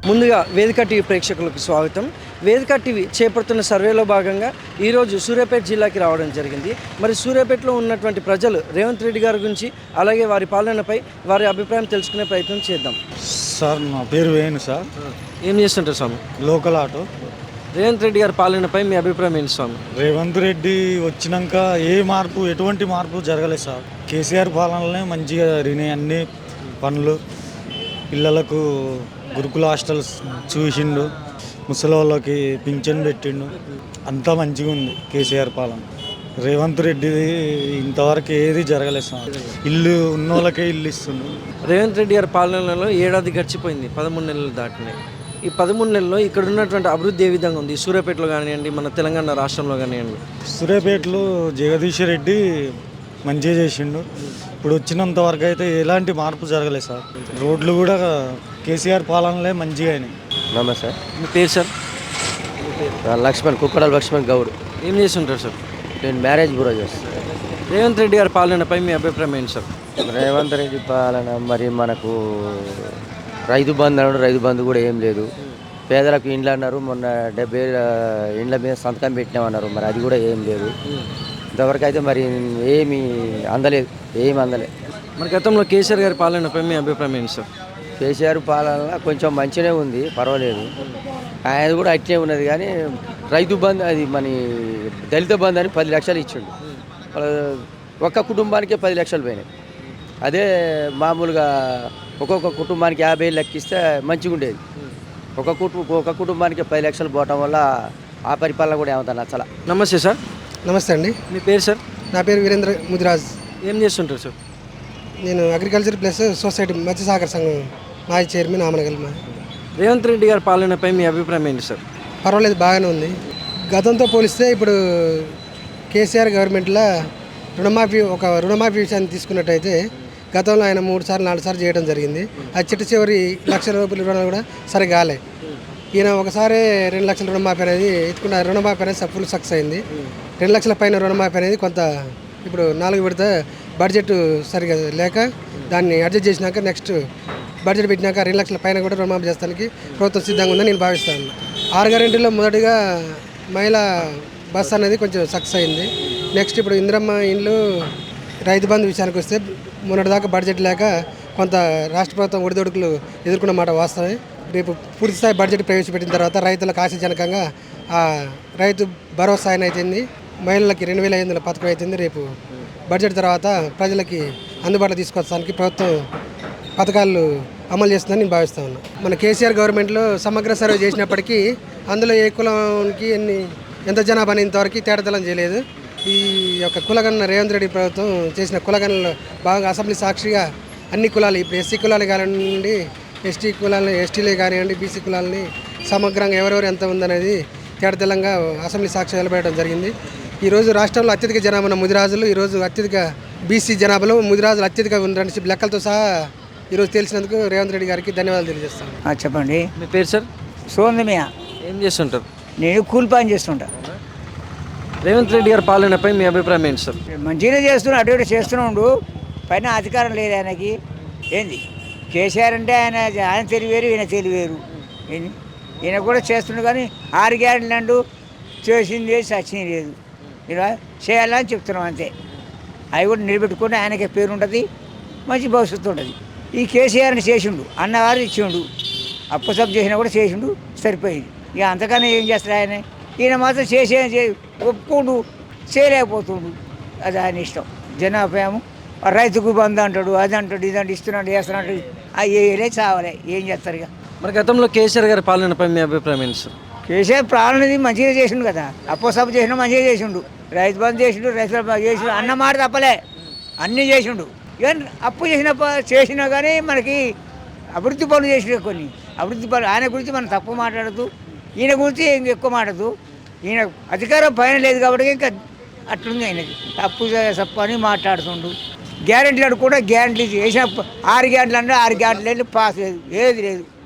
ముందుగా వేదిక టీవీ ప్రేక్షకులకు స్వాగతం. వేదిక టీవీ చేపడుతున్న సర్వేలో భాగంగా ఈరోజు సూర్యాపేట జిల్లాకి రావడం జరిగింది. మరి సూర్యాపేటలో ఉన్నటువంటి ప్రజలు రేవంత్ రెడ్డి గారి గురించి అలాగే వారి పాలనపై వారి అభిప్రాయం తెలుసుకునే ప్రయత్నం చేద్దాం. సార్ నా పేరు వేణు సార్. ఏం చేస్తుంటారు స్వామి? Local auto. రేవంత్ రెడ్డి గారి పాలనపై మీ అభిప్రాయం ఏంటి స్వామి? రేవంత్ రెడ్డి వచ్చినాక ఎటువంటి మార్పు జరగలేదు సార్. కేసీఆర్ పాలనలోనే మంచిగా జరిగినాయి అన్ని పనులు. పిల్లలకు గురుకుల హాస్టల్స్ చూసిండు, ముసలి వాళ్ళకి పింఛన్ పెట్టిండు, అంతా మంచిగా ఉంది కేసీఆర్ పాలన. రేవంత్ రెడ్డి ఇంతవరకు ఏది జరగలేదు సార్. ఇల్లు ఉన్న వాళ్ళకే ఇల్లు ఇస్తుండు. రేవంత్ రెడ్డి గారి పాలనలో ఏడాది గడిచిపోయింది, 13 నెలలు దాటినాయి. ఈ 13 నెలల్లో ఇక్కడ ఉన్నటువంటి అభివృద్ధి ఏ విధంగా ఉంది? సూర్యాపేటలో కానివ్వండి, మన తెలంగాణ రాష్ట్రంలో కానివ్వండి. సూర్యాపేటలో జగదీష్ రెడ్డి మంచిగా చేసిండు. ఇప్పుడు వచ్చినంత వరకు అయితే ఎలాంటి మార్పు జరగలేదు సార్. రోడ్లు కూడా కేసీఆర్ పాలనలే మంచిగా అయినాయి. నమస్తే, మీ పేరు సార్? కుక్కడాల లక్ష్మణ్ గౌడ్. ఏం చేస్తుంటారు సార్? నేను మ్యారేజ్ బ్యూరో చేస్తాను. రేవంత్ రెడ్డి గారి పాలనపై మీ అభిప్రాయం ఏంటి సార్? రేవంత్ రెడ్డి పాలన మరి మనకు రైతు బంధు అన్నాడు, రైతు బంధు కూడా ఏం లేదు. పేదలకు ఇండ్లు అన్నారు, మొన్న 70 ఇండ్ల మీద సంతకం పెట్టినామన్నారు, మరి అది కూడా ఏం లేదు. ఇంతవరకు అయితే మరి ఏమి అందలేదు. మరి గతంలో కేసీఆర్ గారి పాలనపై మీ అభిప్రాయం ఏంటి సార్? కేసీఆర్ పాలన కొంచెం మంచిగానే ఉంది, పర్వాలేదు. ఆయన కూడా అట్నే ఉన్నది. కానీ రైతు బంధు అది మన దళిత బంధు అని 10 లక్షలు ఇచ్చిండు. ఒక్క కుటుంబానికే 10 లక్షలు పోయినాయి. అదే మామూలుగా ఒక్కొక్క కుటుంబానికి 50 లెక్కిస్తే మంచిగా ఉండేది. ఒక కుటుంబానికి 10 లక్షలు పోవటం వల్ల ఆ పరిపాలన కూడా ఏమంతా నచ్చల. నమస్తే సార్. నమస్తే అండి. మీ పేరు సార్? నా పేరు వీరేంద్ర ముదిరాజ్. ఏం చేస్తుంటారు సార్? నేను అగ్రికల్చర్ ప్లస్ సొసైటీ మత్స్య సహకార సంఘం మాజీ చైర్మన్ ఆమనగల్. రేవంత్ రెడ్డి గారి పాలనపై మీ అభిప్రాయం ఏంటి సార్? పర్వాలేదు, బాగానే ఉంది. గతంతో పోలిస్తే ఇప్పుడు కేసీఆర్ గవర్నమెంట్లో రుణమాఫీ విషయాన్ని తీసుకున్నట్టయితే గతంలో ఆయన 3 సార్లు 4 సార్లు చేయడం జరిగింది. అది చివరి ₹1,00,000 రుణాలు కూడా సరిగా కాలే. ఈయన ఒకసారి 2 లక్షల రుణమాఫీ అనేది ఎత్తుకున్న రుణమాఫీ అనేది ఫుల్ సక్సెస్ అయింది. 2 లక్షల పైన రుణమాఫీ అనేది కొంత ఇప్పుడు 4 విడత బడ్జెట్ సరిగా లేక దాన్ని అడ్జస్ట్ చేసినాక నెక్స్ట్ బడ్జెట్ పెట్టినాక 2 లక్షల పైన కూడా రుణమాఫీ చేస్తానికి ప్రభుత్వం సిద్ధంగా ఉందని నేను భావిస్తాను. 6 గ్యారెంటీలో మొదటిగా మహిళా బస్ అనేది కొంచెం సక్సెస్ అయింది. నెక్స్ట్ ఇప్పుడు ఇందిరమ్మ ఇండ్లు, రైతు బంధు విషయానికి వస్తే మొన్నటిదాకా బడ్జెట్ లేక కొంత రాష్ట్ర ప్రభుత్వం ఒడిదొడుకులు ఎదుర్కొన్న మాట వాస్తవమే. రేపు పూర్తిస్థాయి బడ్జెట్ ప్రవేశపెట్టిన తర్వాత రైతులకు ఆశాజనకంగా ఆ రైతు భరోసా అయితేంది, మహిళలకి 2,500 పథకం అవుతుంది. రేపు బడ్జెట్ తర్వాత ప్రజలకి అందుబాటులో తీసుకొచ్చడానికి ప్రభుత్వం పథకాలు అమలు చేస్తుందని నేను భావిస్తా ఉన్నా. మన కేసీఆర్ గవర్నమెంట్లో సమగ్ర సర్వే చేసినప్పటికీ అందులో ఏ కులానికి ఎంత జనాభా అని ఇంతవరకు తేడతలం చేయలేదు. ఈ యొక్క కులగణన రేవంత్ రెడ్డి ప్రభుత్వం చేసిన కులగణనలో బాగా అసెంబ్లీ సాక్షిగా అన్ని కులాలు, ఇప్పుడు ఎస్సీ కులాలు కానివ్వండి, ఎస్టీ కులాలని, ఎస్టీలే కానివ్వండి, బీసీ కులాలని సమగ్రంగా ఎవరెవరు ఎంత ఉందనేది తేడతెల్లంగా అసెంబ్లీ సాక్షి నిలబెట్టడం జరిగింది. ఈరోజు రాష్ట్రంలో అత్యధిక జనాభా ఉన్న ముదిరాజులు, ఈరోజు అత్యధిక బీసీ జనాభాలో ముదిరాజులు అత్యధిక ఉన్న లెక్కలతో సహా ఈరోజు తెలిసినందుకు రేవంత్ రెడ్డి గారికి ధన్యవాదాలు తెలియజేస్తాను. చెప్పండి. మీ పేరు సార్? సోందమియా. ఏం చేస్తుంటారు? నేను కూలి పని చేస్తుంటా. రేవంత్ రెడ్డి గారి పాలనపై మీ అభిప్రాయం ఏంటి సార్? మంచిగానే చేస్తున్నా, అటు ఇటు చేస్తున్నాడు. పైన అధికారం లేదు ఆయనకి. ఏంది కేసీఆర్ అంటే ఆయన తెలివేరు, ఈయన తెలివేరు. ఈయన కూడా చేస్తుండు, కానీ 6 గ్యారెంటీలు అంటూ చేసింది లేదు, సచ్చింది లేదు. ఇలా చేయాలని చెప్తున్నాం అంతే. అవి కూడా నిలబెట్టుకుంటే ఆయనకే పేరు ఉంటుంది, మంచి భవిష్యత్తు ఉంటుంది. ఈ కేసీఆర్ని చేసిండు, అన్నవారు ఇచ్చిండు, అప్పు సబ్ చేసినా కూడా చేసిండు, సరిపోయింది. ఇక అంతకన్నా ఏం చేస్తాడు ఆయన? ఈయన మాత్రం ఒప్పుకుండు, చేయలేకపోతుండు. అది ఆయన ఇష్టం. జనాభాము రైతుకు బంధు అంటాడు, అది అంటాడు, ఇది అంటే ఇస్తున్నాడు, చేస్తున్నాడు. అవి చావాలి, ఏం చేస్తారు ఇక. మరి గతంలో కేసీఆర్ గారి పాలనపై మీ అభిప్రాయం ఏంటి సార్? కేసీఆర్ ప్రాణది మంచిగా చేసిండు కదా. అప్పు సబ్ చేసినా మంచిగా చేసిండు, రైతు బంధు చేసిండు, రైతులు చేసిండు, అన్నమాట తప్పలే, అన్నీ చేసిండు. ఇక అప్పు చేసినా కానీ మనకి అభివృద్ధి పనులు చేసిన కొన్ని అభివృద్ధి పనులు. ఆయన గురించి మనం తప్పు మాట్లాడదు, ఈయన గురించి ఎక్కువ మాట్లాడదు. ఈయన అధికారం పైన లేదు కాబట్టి ఇంకా అట్లుంది ఆయనది. తప్పు అని మాట్లాడుతుండు. గ్యారెంటీలు కూడా గ్యారెంటీలు చేసిన 6 గ్యారెంటీలు అంటే 6 గ్యారెంటీలు పాస్ లేదు, ఏది లేదు.